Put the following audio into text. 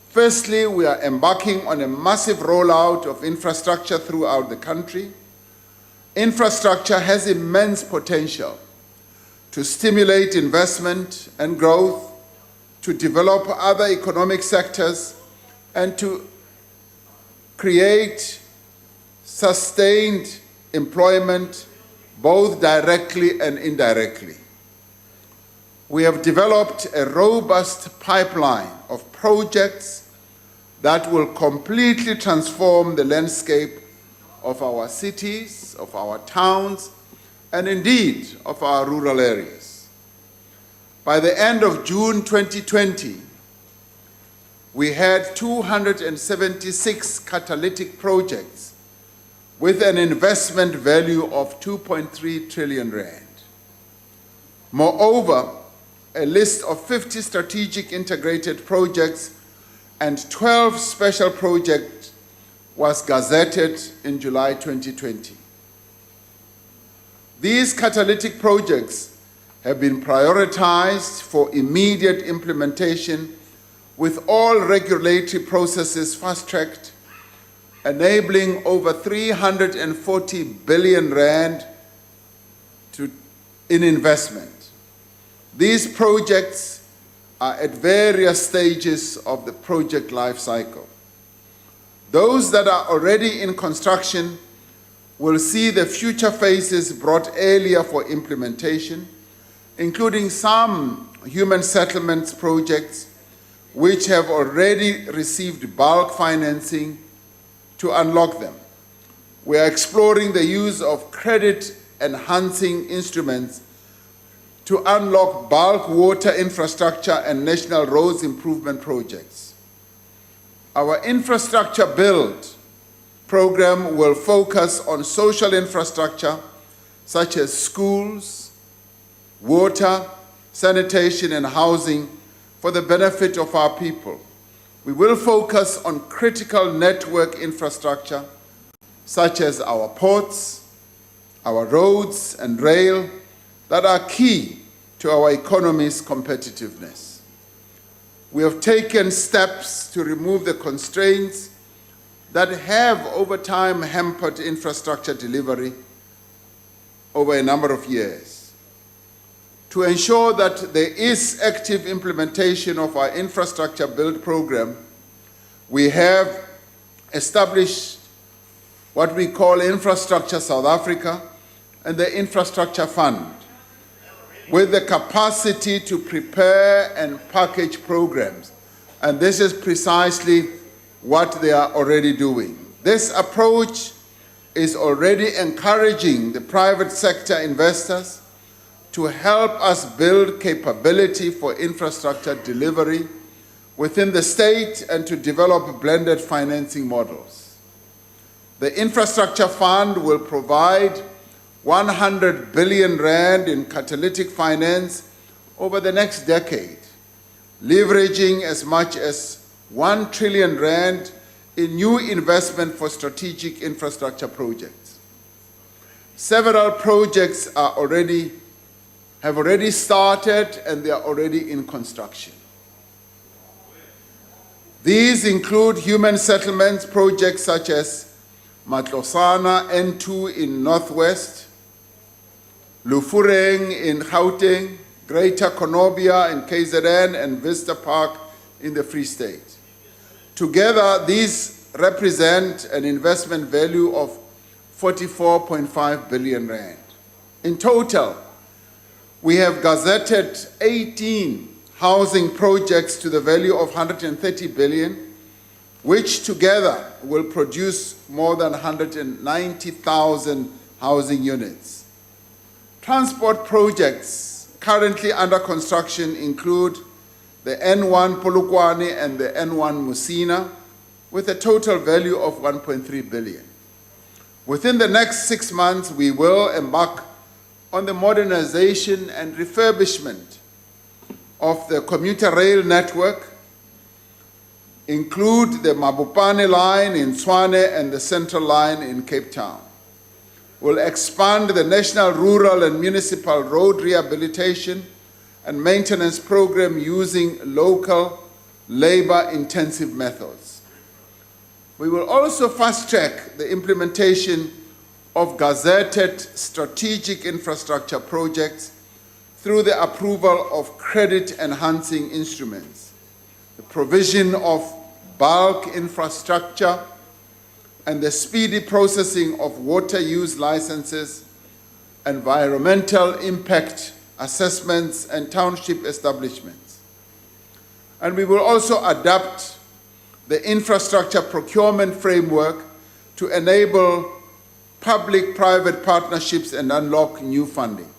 Firstly, we are embarking on a massive rollout of infrastructure throughout the country. Infrastructure has immense potential to stimulate investment and growth, to develop other economic sectors, and to create sustained employment, both directly and indirectly. We have developed a robust pipeline of projects that will completely transform the landscape of our cities, of our towns, and indeed of our rural areas. By the end of June 2020, we had 276 catalytic projects with an investment value of 2.3 trillion rand. Moreover, a list of 50 strategic integrated projects and 12 special projects was gazetted in July 2020. These catalytic projects have been prioritized for immediate implementation with all regulatory processes fast-tracked, enabling over 340 billion rand in investment. These projects are at various stages of the project life cycle. Those that are already in construction will see the future phases brought earlier for implementation, including some human settlements projects which have already received bulk financing to unlock them. We are exploring the use of credit-enhancing instruments to unlock bulk water infrastructure and national roads improvement projects. Our infrastructure build program will focus on social infrastructure such as schools, water, sanitation, and housing for the benefit of our people. We will focus on critical network infrastructure such as our ports, our roads and rail that are key to our economy's competitiveness. We have taken steps to remove the constraints that have over time hampered infrastructure delivery over a number of years. To ensure that there is active implementation of our infrastructure build program, we have established what we call Infrastructure South Africa and the Infrastructure Fund, with the capacity to prepare and package programs. And this is precisely what they are already doing. This approach is already encouraging the private sector investors to help us build capability for infrastructure delivery within the state and to develop blended financing models. The Infrastructure Fund will provide 100 billion rand in catalytic finance over the next decade, leveraging as much as 1 trillion rand in new investment for strategic infrastructure projects. Several projects have already started and they are already in construction. These include human settlements projects such as Matlosana N2 in Northwest, Lufureng in Gauteng, Greater Konobia in KZN, and Vista Park in the Free State. Together, these represent an investment value of 44.5 billion rand. In total, we have gazetted 18 housing projects to the value of 130 billion, which together will produce more than 190,000 housing units. Transport projects currently under construction include the N1 Polokwane and the N1 Musina, with a total value of 1.3 billion. Within the next 6 months, we will embark on the modernization and refurbishment of the commuter rail network, include the Mabopane line in Tshwane and the Central line in Cape Town. We'll expand the National Rural and Municipal Road Rehabilitation and Maintenance Program using local labor-intensive methods. We will also fast-track the implementation of gazetted strategic infrastructure projects through the approval of credit-enhancing instruments, the provision of bulk infrastructure, and the speedy processing of water use licenses, environmental impact assessments, and township establishments. And we will also adapt the infrastructure procurement framework to enable public-private partnerships and unlock new funding.